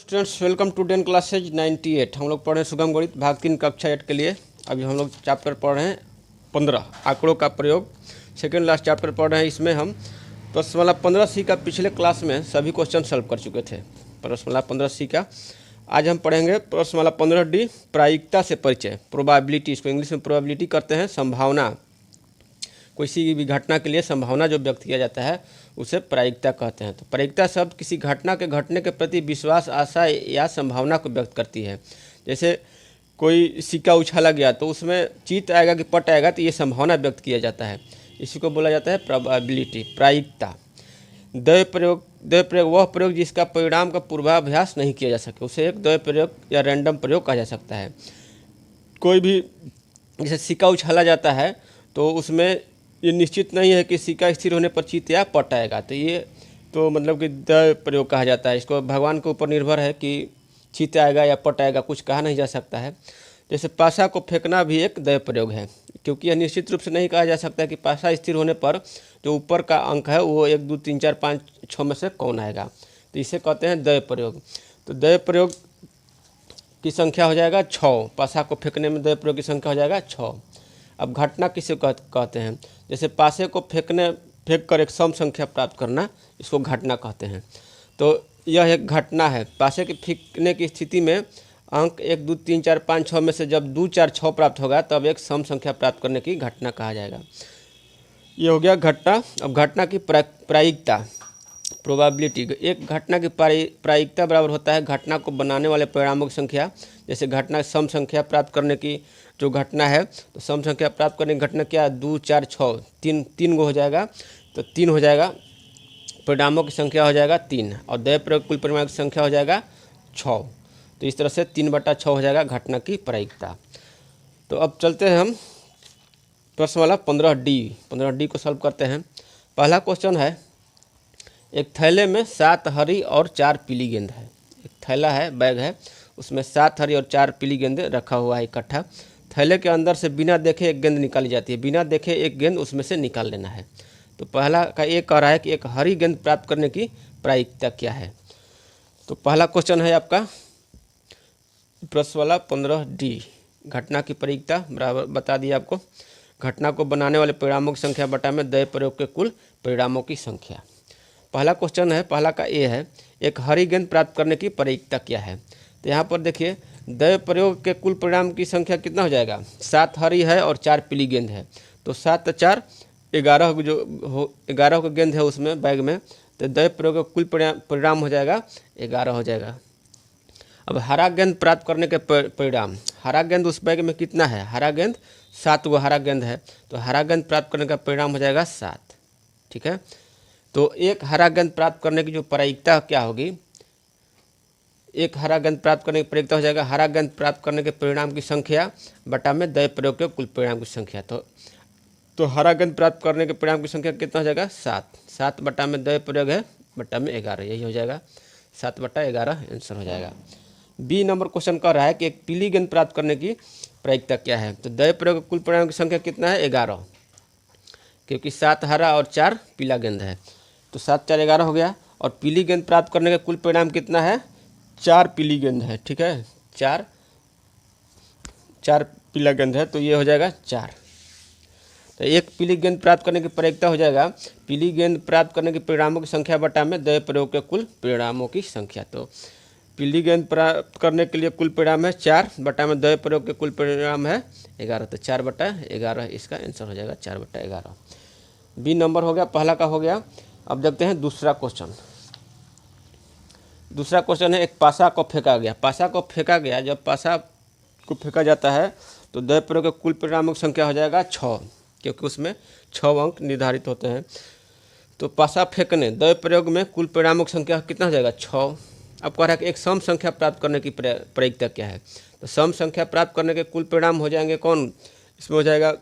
Students welcome to 10 classes 98। हम लोग पढ़ रहे हैं सुगम गणित भाग 3 कक्षा 8 के लिए। अभी हम लोग चैप्टर पढ़ रहे हैं 15 आंकड़ों का प्रयोग। सेकेंड लास्ट चैप्टर पढ़ रहे हैं। इसमें हम प्रश्नमाला 15C का पिछले क्लास में सभी क्वेश्चन सॉल्व कर चुके थे। प्रश्नमाला 15C का आज हम पढ़ेंगे प्रश्नमाला 15D प्रायिकता से परिचय, प्रोबेबिलिटी। इसको इंग्लिश में प्रोबेबिलिटी करते हैं, संभावना। किसी भी घटना के लिए संभावना जो व्यक्त किया जाता है उसे प्रायिकता कहते हैं। तो प्रायिकता शब्द किसी घटना के घटने के प्रति विश्वास, आशा या संभावना को व्यक्त करती है। जैसे कोई सिक्का उछाला गया तो उसमें जीत आएगा कि पट आएगा, तो ये संभावना व्यक्त किया जाता है। इसी को बोला जाता है प्रोबेबिलिटी, प्रायिकता। दैव प्रयोग वह प्रयोग जिसका परिणाम का पूर्वाभ्यास नहीं किया जा सके, उसे एक दैव प्रयोग या रैंडम प्रयोग कहा जा सकता है। कोई भी जैसे सिक्का उछाला जाता है तो उसमें ये निश्चित नहीं है कि सिक्का स्थिर होने पर चित या पट आएगा, तो ये तो मतलब कि दैव प्रयोग कहा जाता है। इसको भगवान के ऊपर निर्भर है कि चित आएगा या पट आएगा, कुछ कहा नहीं जा सकता है। जैसे पासा को फेंकना भी एक दैव प्रयोग है, क्योंकि यह निश्चित रूप से नहीं कहा जा सकता कि पासा स्थिर होने पर जो ऊपर का अंक है वो 1 2 3 4 5 6 में से कौन आएगा, तो इसे कहते हैं दैव प्रयोग। तो दैव प्रयोग की संख्या हो जाएगा 6। पासा को फेंकने में दैव प्रयोग की संख्या हो जाएगा 6। अब घटना किसे कहते हैं? जैसे पासे को फेंक कर एक सम संख्या प्राप्त करना, इसको घटना कहते हैं। तो यह एक घटना है। पासे के फेंकने की स्थिति में अंक 1 2 3 4 5 6 में से जब 2 4 6 प्राप्त होगा तब एक सम संख्या प्राप्त करने की घटना कहा जाएगा। ये हो गया घटना। अब घटना की प्रायिकता, प्रोबेबिलिटी। एक घटना की प्रायिकता बराबर होता है घटना को बनाने वाले परिणामों की संख्या। जैसे घटना सम संख्या प्राप्त करने की जो घटना है, तो सम संख्या प्राप्त करने की घटना क्या है? 2 4 6 तीन गो हो जाएगा, तो 3 हो जाएगा। परिणामों की संख्या हो जाएगा 3 और दैव प्रयोग कुल परिणाम की संख्या हो जाएगा 6। तो इस तरह से 3/6 हो जाएगा घटना की प्रायिकता। तो अब चलते हैं हम प्रश्नमाला 15D को सॉल्व करते हैं। पहला क्वेश्चन है, एक थैले में 7 हरी और 4 पीली गेंद है। एक थैला है, बैग है, उसमें 7 हरी और 4 पीली गेंद रखा हुआ है इकट्ठा। थैले के अंदर से बिना देखे एक गेंद निकाली जाती है। बिना देखे एक गेंद उसमें से निकाल लेना है। तो पहला का ये कह रहा है कि एक हरी गेंद प्राप्त करने की प्रायिकता क्या है। तो पहला क्वेश्चन है आपका प्रश्नवाला 15D। घटना की प्रायिकता बराबर बता दिया आपको, घटना को बनाने वाले परिणामों की संख्या बटा में दैव प्रयोग के कुल परिणामों की संख्या। पहला क्वेश्चन है, पहला का ए है, एक हरी गेंद प्राप्त करने की प्रायिकता क्या है। तो यहाँ पर देखिए दैव प्रयोग के कुल परिणाम की संख्या कितना हो जाएगा? 7 हरी है और 4 पीली गेंद है, तो 7 4 11 जो 11 का गेंद है उसमें बैग में, तो दैव प्रयोग का कुल परिणाम हो जाएगा 11 हो जाएगा। अब हरा गेंद प्राप्त करने के परिणाम, हरा गेंद उस बैग में कितना है? हरा गेंद 7 गो हरा गेंद है, तो हरा गेंद प्राप्त करने का परिणाम हो जाएगा 7। ठीक है, तो एक हरा गेंद प्राप्त करने की जो प्रायिकता क्या होगी? एक हरा गेंद प्राप्त करने की प्रायिकता हो जाएगा हरा गेंद प्राप्त करने के परिणाम की संख्या बटा में दैव प्रयोग के कुल परिणाम की संख्या। तो हरा गेंद प्राप्त करने के परिणाम की संख्या कितना हो जाएगा? 7। 7 बटा में दैव प्रयोग है बटा में 11, यही हो जाएगा 7/11 आंसर हो जाएगा। बी नंबर क्वेश्चन कह रहा है कि एक पीली गेंद प्राप्त करने की प्रायिकता क्या है। तो दैव प्रयोग के कुल परिणाम की संख्या कितना है? 11, क्योंकि 7 हरा और 4 पीला गेंद है, तो 7 4 11 हो गया। और पीली गेंद प्राप्त करने का कुल परिणाम कितना है? 4 पीली गेंद है। ठीक है, 4 पीला गेंद है, तो ये हो जाएगा 4। तो एक पीली गेंद प्राप्त करने की प्रायिकता हो जाएगा पीली गेंद प्राप्त करने के परिणामों की संख्या बटा में दैव प्रयोग के कुल परिणामों की संख्या। तो पीली गेंद प्राप्त करने के लिए कुल परिणाम है 4 बटा में दैव प्रयोग के कुल परिणाम है 11, तो 4/11 इसका आंसर हो जाएगा 4/11। बी नंबर हो गया, पहला का हो गया। अब देखते हैं दूसरा क्वेश्चन। दूसरा क्वेश्चन है, एक पासा को फेंका गया। पासा को फेंका गया, जब पासा को फेंका जाता है तो दैव प्रयोग के कुल परिणामों की संख्या हो जाएगा 6, क्योंकि उसमें 6 अंक निर्धारित होते हैं। तो पासा फेंकने दैव प्रयोग में कुल परिणामों की संख्या कितना हो जाएगा? 6। अब कह रहा है कि एक सम संख्या प्राप्त करने की प्रायिकता क्या है। तो सम संख्या प्राप्त करने के कुल परिणाम हो जाएंगे कौन? इसमें हो जाएगा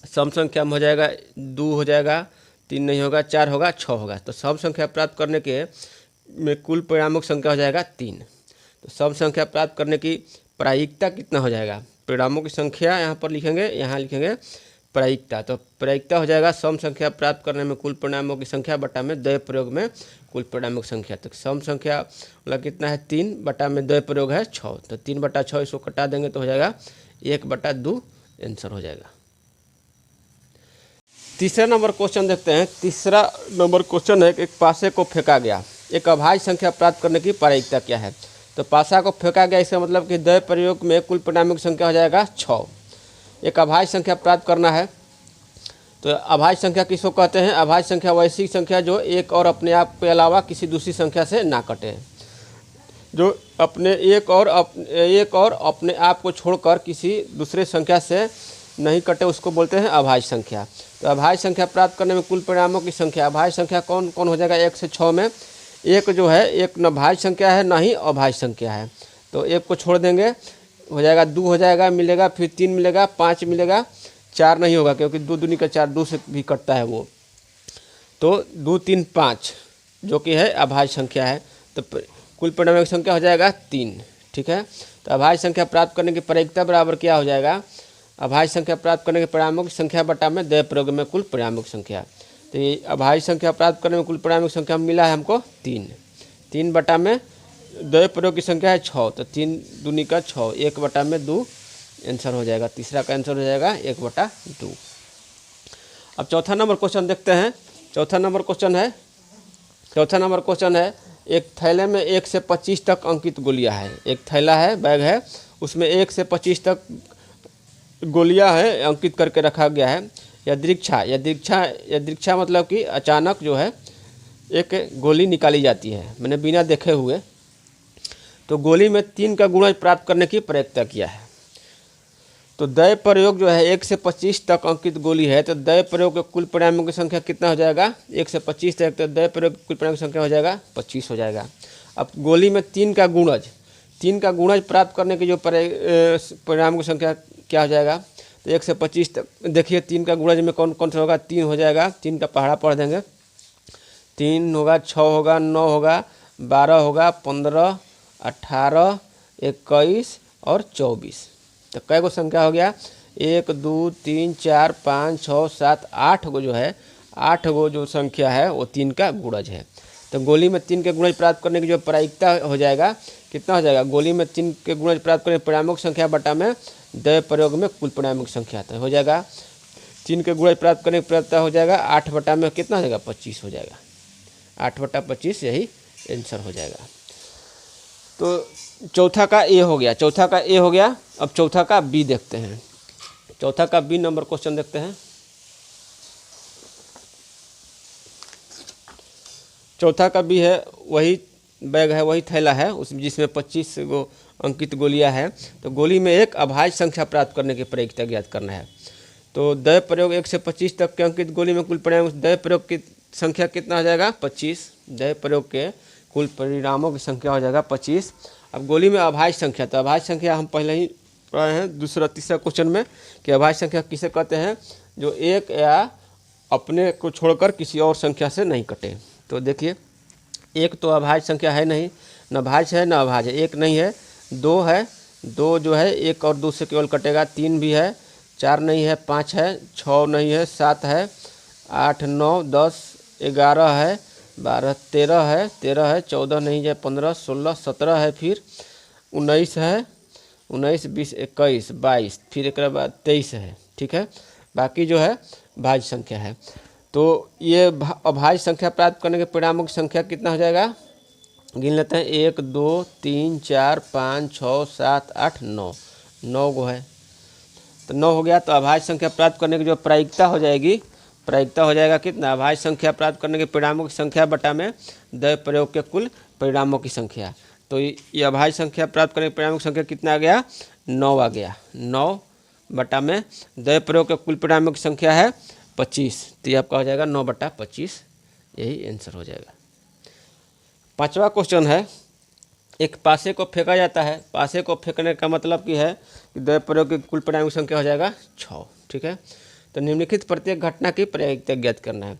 सम संख्या में हो जाएगा 2 हो जाएगा, 3 नहीं होगा, 4 होगा, 6 होगा। तो सम संख्या प्राप्त करने के में कुल परिणामों की संख्या हो जाएगा 3। तो सम संख्या प्राप्त करने की प्रायिकता कितना हो जाएगा? परिणामों की संख्या यहाँ पर लिखेंगे, यहाँ लिखेंगे प्रायिकता। तो प्रायिकता हो जाएगा सम संख्या प्राप्त करने में कुल परिणामों की संख्या बटा में द्वय प्रयोग में कुल परिणामों की संख्या। तो सम संख्या मतलब कितना है 3 बटा में द्वय प्रयोग है 6। तो 3 बटा 6 इसको कटा देंगे तो हो जाएगा 1 बटा 2 आंसर हो जाएगा। तीसरा नंबर क्वेश्चन देखते हैं। तीसरा नंबर क्वेश्चन है कि एक पासे को फेंका गया, एक अभाज्य संख्या प्राप्त करने की प्रायिकता क्या है। तो पासा को फेंका गया इसका मतलब कि द्वय प्रयोग में कुल परिणामों की संख्या हो जाएगा 6। एक अभाज्य संख्या प्राप्त करना है। तो अभाज्य संख्या किसको कहते हैं? अभाज्य संख्या वैसी संख्या जो एक और अपने आप के अलावा किसी दूसरी संख्या से ना कटे, जो अपने एक और अपने आप को छोड़कर किसी दूसरे संख्या से नहीं कटे, उसको बोलते हैं अभाज्य संख्या। तो अभाज्य संख्या प्राप्त करने में कुल परिणामों की संख्या, अभाज्य संख्या कौन कौन हो जाएगा? 1 से 6 में एक जो है एक न भाज्य संख्या है ना ही अभाज्य संख्या है। तो एक को छोड़ देंगे हो जाएगा 2 हो जाएगा, मिलेगा, फिर 3 मिलेगा, 5 मिलेगा, 4 नहीं होगा क्योंकि 2 दूनी का 4, 2 से भी कटता है वो। तो 2 3 5 जो कि है अभाज्य संख्या है। तो कुल परिणामों की संख्या हो जाएगा 3। ठीक है। तो अभाज्य संख्या प्राप्त करने की प्रायिकता बराबर क्या हो जाएगा? अभाज्य संख्या प्राप्त करने के परिणामों की संख्या बटा में द्वय प्रयोग में कुल परिणामों की संख्या। तो ये अभाज्य संख्या प्राप्त करने में कुल परिणामों की संख्या मिला है हमको 3। 3 बटा में द्वय प्रयोग की संख्या है 6। तो 3 दूनी का 6, 1 बटा में 2 आंसर हो जाएगा। तीसरा का आंसर हो जाएगा 1 बटा 2। अब चौथा नंबर क्वेश्चन देखते हैं। चौथा नंबर क्वेश्चन है एक थैले में 1 से 25 तक अंकित गोलियां है। एक थैला है, बैग है, उसमें 1 से 25 तक गोलियां है अंकित करके रखा गया है। यदृच्छा मतलब कि अचानक जो है एक गोली निकाली जाती है, मैंने बिना देखे हुए। तो गोली में 3 का गुणज प्राप्त करने की प्रायिकता किया है। तो द्वय प्रयोग जो है 1 से 25 तक अंकित गोली है, तो द्वय प्रयोग के कुल परिणामों की संख्या कितना हो जाएगा? 1 से 25 तक, तो द्वय प्रयोग कुल परिणाम की संख्या हो जाएगा 25 हो जाएगा। अब गोली में 3 का गुणज प्राप्त करने की जो परिणाम की संख्या क्या हो जाएगा? तो 1 से 25 तक देखिए 3 का गुणज में कौन कौन सा होगा? 3 हो जाएगा, 3 का पहाड़ा पढ़ देंगे। 3 होगा, 6 होगा, 9 होगा, 12 होगा, 15, 18, 21 और 24। तो कै गो संख्या हो गया? 1 2 3 4 5 6 7 8 गो जो है, 8 गो जो संख्या है वो 3 का गुणज है। तो गोली में 3 के गुणज प्राप्त करने की जो प्रायिकता हो जाएगा कितना हो जाएगा? गोली में 3 के गुणज प्राप्त करने परिणामों की संख्या बटा में द्वय प्रयोग में कुल परिणामों की संख्या। तो हो जाएगा 3 के गुणज प्राप्त करने की प्रायिकता हो जाएगा 8 बटा में कितना हो जाएगा? 25 हो जाएगा। 8 बटा 25 यही आंसर हो जाएगा। तो चौथा का ए हो गया, अब चौथा का बी देखते हैं। चौथा का बी नंबर क्वेश्चन देखते हैं। चौथा का बी है, वही बैग है, वही थैला है, उसमें जिसमें 25 गो अंकित गोलियां हैं। तो गोली में एक अभाज्य संख्या प्राप्त करने की प्रायिकता ज्ञात करना है। तो द्वय प्रयोग 1 से 25 तक के अंकित गोली में कुल परिणाम, द्वय प्रयोग की संख्या कितना हो जाएगा? 25। द्वय प्रयोग के कुल परिणामों की संख्या हो जाएगा 25। अब गोली में अभाज्य संख्या, तो अभाज्य संख्या हम पहले ही पढ़े हैं दूसरा तीसरा क्वेश्चन में कि अभाज्य संख्या किसे कहते हैं? जो एक या अपने को छोड़कर किसी और संख्या से नहीं कटे। तो देखिए एक तो अभाज्य संख्या है नहीं, न भाज्य है न अभाज्य है, एक नहीं है, 2 है, 2 जो है 1 और 2 से केवल कटेगा, 3 भी है, 4 नहीं है, 5 है, 6 नहीं है, 7 है, 8 9 10 11 है, 12 13 है, 14 नहीं है, 15 16 17 है, फिर 19 है, 19 20 21 22, फिर एक बाद 23 है। ठीक है, बाकी जो है भाज्य संख्या है। तो ये अभाज्य संख्या प्राप्त करने के परिणामों की संख्या कितना हो जाएगा? गिन लेते हैं। 1 2 3 4 5 6 7 8 9, 9 गो है। तो 9 हो गया। तो अभाज्य संख्या प्राप्त करने की जो प्रायिकता हो जाएगी, प्रायिकता हो जाएगा कितना? अभाज्य संख्या प्राप्त करने के परिणामों की संख्या बटा में द्वय प्रयोग के कुल परिणामों की संख्या। तो ये अभाज्य संख्या प्राप्त करने के परिणामों की संख्या कितना आ गया? 9 आ गया। 9 बटा में द्वय प्रयोग के कुल परिणामों की संख्या है 25। तो ये आपका हो जाएगा 9 बटा 25, यही आंसर हो जाएगा। पांचवा क्वेश्चन है, एक पासे को फेंका जाता है। पासे को फेंकने का मतलब की है कि द्वय प्रयोग के कुल परिणामों की संख्या हो जाएगा 6। ठीक है, तो निम्नलिखित प्रत्येक घटना की प्रायिकता ज्ञात करना है।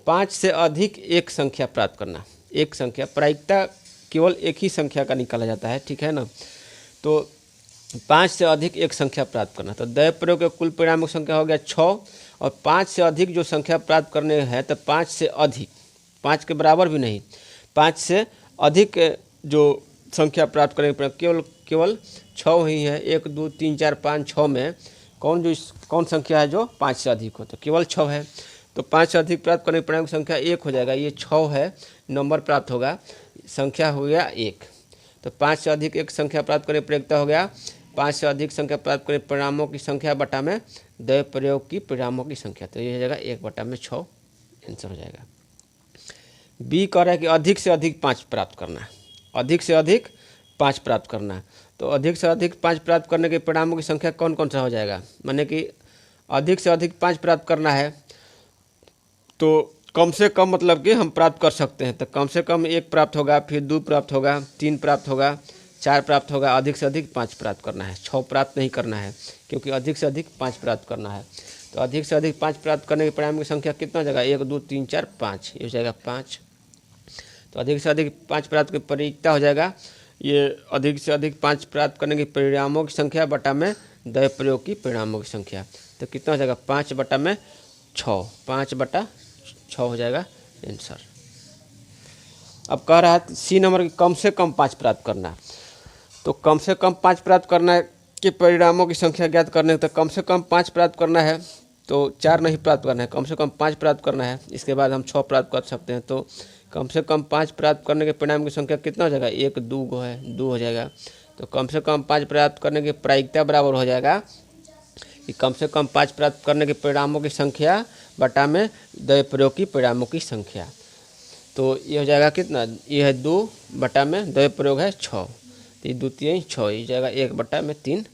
5 से अधिक एक संख्या प्राप्त करना। एक संख्या, प्रायिकता केवल एक ही संख्या का निकाला जाता है। ठीक है ना। तो 5 से अधिक एक संख्या प्राप्त करना। तो द्वय प्रयोग के कुल परिणामक संख्या हो गया 6, और 5 से अधिक जो संख्या प्राप्त करने है तो 5 से अधिक, 5 के बराबर भी नहीं, 5 से अधिक जो संख्या प्राप्त करने के केवल 6 ही है। 1 2 3 4 5 6 में कौन संख्या है जो 5 से अधिक हो, तो केवल 6 है। तो 5 से अधिक प्राप्त करने के परिणाम संख्या 1 हो जाएगा। ये 6 है, नंबर प्राप्त होगा, संख्या हो गया 1। तो 5 से अधिक एक संख्या प्राप्त करने प्रयोगता हो गया 5 से अधिक संख्या प्राप्त करने परिणामों की संख्या बटा में द्वय प्रयोग की परिणामों की संख्या। तो ये हो जाएगा 1 बटा में 6, आंसर हो जाएगा। बी कह रहा है कि अधिक से अधिक 5 प्राप्त करना है, अधिक से अधिक 5 प्राप्त करना है। तो अधिक से अधिक 5 प्राप्त करने के परिणामों की संख्या कौन कौन सा हो जाएगा, माने कि अधिक से अधिक 5 प्राप्त करना है तो कम से कम मतलब कि हम प्राप्त कर सकते हैं। तो कम से कम 1 प्राप्त होगा, फिर 2 प्राप्त होगा, 3 प्राप्त होगा, 4 प्राप्त होगा। अधिक से अधिक 5 प्राप्त करना है, 6 प्राप्त नहीं करना है, क्योंकि अधिक से अधिक 5 प्राप्त करना है। तो अधिक से अधिक 5 प्राप्त करने के परिणाम की संख्या कितना हो जाएगा, 1 2 3 4 5, ये हो जाएगा 5। तो अधिक से अधिक 5 प्राप्त की परिकता हो जाएगा, ये अधिक से अधिक 5 प्राप्त करने के परिणामों की संख्या बटा में द्वय प्रयोग की परिणामों की संख्या। तो कितना हो जाएगा, 5 बटा में 6, 5 बटा 6 हो जाएगा आंसर। अब कह रहा है सी नंबर की कम से कम 5 प्राप्त करना। तो कम से कम 5 प्राप्त करना के परिणामों की संख्या ज्ञात करने, तो कम से कम 5 प्राप्त करना है तो 4 नहीं प्राप्त करना है, कम से कम 5 प्राप्त करना है। इसके बाद हम 6 प्राप्त कर सकते हैं। तो कम से कम 5 प्राप्त करने के परिणाम की संख्या कितना हो जाएगा, 1 2 है, 2 हो जाएगा। तो कम से कम 5 प्राप्त करने की प्रायिकता बराबर हो जाएगा कि कम से कम 5 प्राप्त करने के परिणामों की संख्या बटा में द्वय प्रयोग की परिणामों की संख्या। तो ये हो जाएगा कितना, ये है 2 बटा में द्वय प्रयोग है 6, तो 2 3 6, ये जाएगा 1 बटा में 3,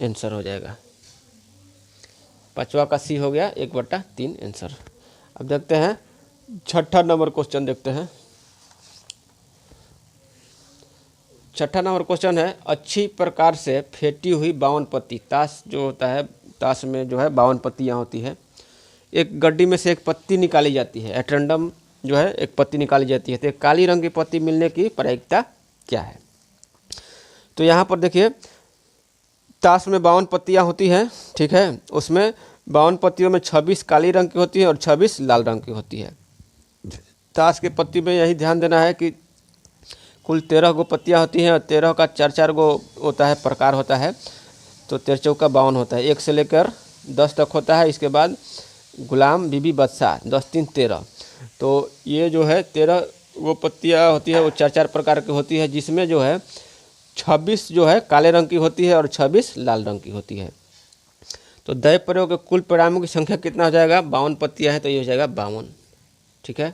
आंसर हो जाएगा। पाँचवा का सी हो गया 1 बटा 3 आंसर। अब देखते हैं 6ठा नंबर क्वेश्चन देखते हैं। 6ठा नंबर क्वेश्चन है, अच्छी प्रकार से फेंटी हुई 52 पत्ती, ताश जो होता है, ताश में जो है 52 पत्तियाँ होती है। एक गड्डी में से एक पत्ती निकाली जाती है, एट रैंडम जो है एक पत्ती निकाली जाती है। तो एक काली रंग की पत्ती मिलने की प्रायिकता क्या है। तो यहाँ पर देखिए ताश में 52 पत्तियाँ होती हैं, ठीक है। उसमें 52 पत्तियों में 26 काली रंग की होती है और 26 लाल रंग की होती है। ताश की पत्ती में यही ध्यान देना है कि कुल 13 गो पत्तियाँ होती हैं और 13 का 4 गो होता है, प्रकार होता है। तो 13 चौका 52 होता है, 1 से लेकर 10 तक होता है। इसके बाद गुलाम बीबी बादशाह 10 3 13। तो ये जो है 13 वो पत्तियाँ होती है, वो 4 प्रकार की होती है, जिसमें जो है 26 जो है काले रंग की होती है और 26 लाल रंग की होती है। तो द्वय प्रयोग के कुल परिणामों की संख्या कितना हो जाएगा, 52 पत्तियाँ हैं तो ये हो जाएगा 52, ठीक है।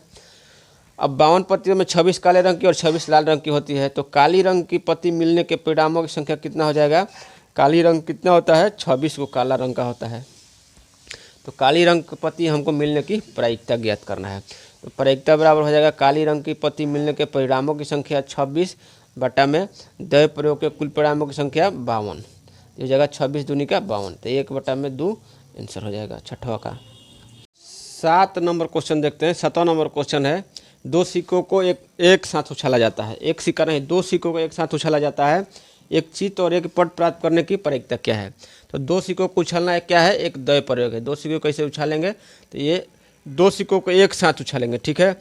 अब 52 पत्तियों में 26 काले रंग की और 26 लाल रंग की होती है। तो काली रंग की पत्ती मिलने के परिणामों की संख्या कितना हो जाएगा, काली रंग कितना होता है, 26 को काला रंग का होता है। तो काली रंग की पत्ती हमको मिलने की प्रायिकता ज्ञात करना है। तो प्रायिकता बराबर हो जाएगा काली रंग की पत्ती मिलने के परिणामों की संख्या 26 बटा में द्वय प्रयोग के कुल परिणामों की संख्या 52, ये जगह 26 दूनी का 52, तो 1 बटा में 2 आंसर हो जाएगा 6ठवां का। 7 नंबर क्वेश्चन देखते हैं। 7वां नंबर क्वेश्चन है, 2 सिक्कों को एक साथ उछाला जाता है। एक सिक्का नहीं, 2 सिक्कों को एक साथ उछाला जाता है। एक चित और एक पट प्राप्त करने की प्रायिकता क्या है। तो 2 सिक्कों को उछालना क्या है, एक द्वय प्रयोग है। 2 सिक्कों कैसे उछालेंगे, तो ये 2 सिक्कों को एक साथ उछालेंगे, ठीक है।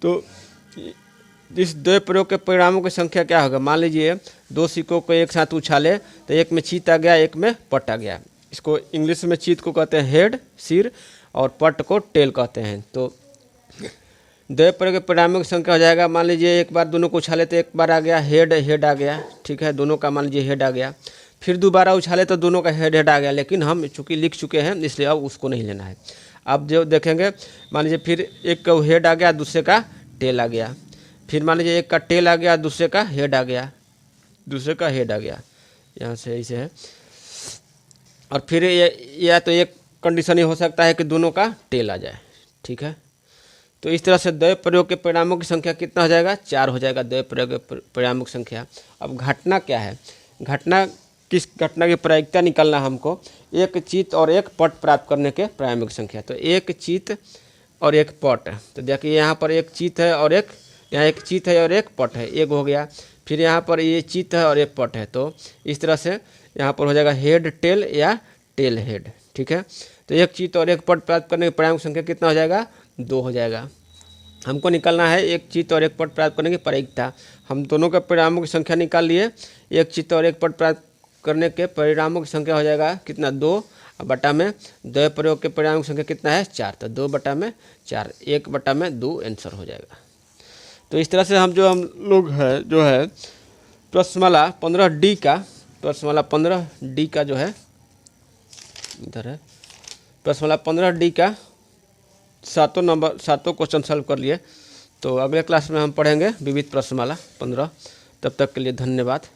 तो इस द्वय प्रयोग के परिणामों की संख्या क्या होगा, मान लीजिए 2 सिक्कों को एक साथ उछाले तो एक में चित आ गया, एक में पट आ गया। इसको इंग्लिश में चित को कहते हैं हेड, सिर, और पट को टेल कहते हैं। तो द्वय प्रयोग के परिणामों की संख्या हो जाएगा, मान लीजिए एक बार दोनों को उछाले तो एक बार आ गया हेड आ गया, ठीक है, दोनों का मान लीजिए हेड आ गया। फिर दोबारा उछाले तो दोनों का हेड आ गया, लेकिन हम चूँकि लिख चुके हैं इसलिए अब उसको नहीं लेना है। अब जो देखेंगे, मान लीजिए फिर एक का हेड आ गया, दूसरे का टेल आ गया। फिर मान लीजिए एक का टेल आ गया, दूसरे का हेड आ गया, दूसरे का हेड आ गया, यहाँ से ऐसे है। और फिर या तो एक कंडीशन ही हो सकता है कि दोनों का टेल आ जाए, ठीक है। तो इस तरह से द्वय प्रयोग के परिणामों की संख्या कितना हो जाएगा, 4 हो जाएगा द्वय प्रयोग के परिणामों की संख्या। अब घटना क्या है, घटना किस घटना की प्रायिकता निकालना हमको, एक चित और एक पट प्राप्त करने के परिणामों की संख्या। तो एक चित और एक पट, तो देखिए यहाँ पर एक चित है और एक यहाँ एक चित है और एक पट है, एक हो गया। फिर यहाँ पर ये चित है और एक पट है, तो इस तरह से यहाँ पर हो जाएगा हेड टेल या टेल हेड। ठीक है, तो एक चित और एक पट प्राप्त करने की परिणाम संख्या कितना हो जाएगा, 2 हो जाएगा। हमको निकालना है एक चित और एक पट प्राप्त करने की प्रायिकता। हम दोनों के परिणामों की संख्या निकाल लिए। एक चित और एक पट प्राप्त करने के परिणामों की संख्या हो जाएगा कितना, 2 बटा में द्वय प्रयोग के परिणाम की संख्या कितना है, 4, तो 2 बटा में 4, 1 बटा में 2 आंसर हो जाएगा। तो इस तरह से हम लोग है जो है प्रश्नमाला 15D का, प्रश्नमाला 15D का जो है इधर है, प्रश्नमाला 15D का 7 क्वेश्चन सॉल्व कर लिए। तो अगले क्लास में हम पढ़ेंगे विविध प्रश्नमाला 15। तब तक के लिए धन्यवाद।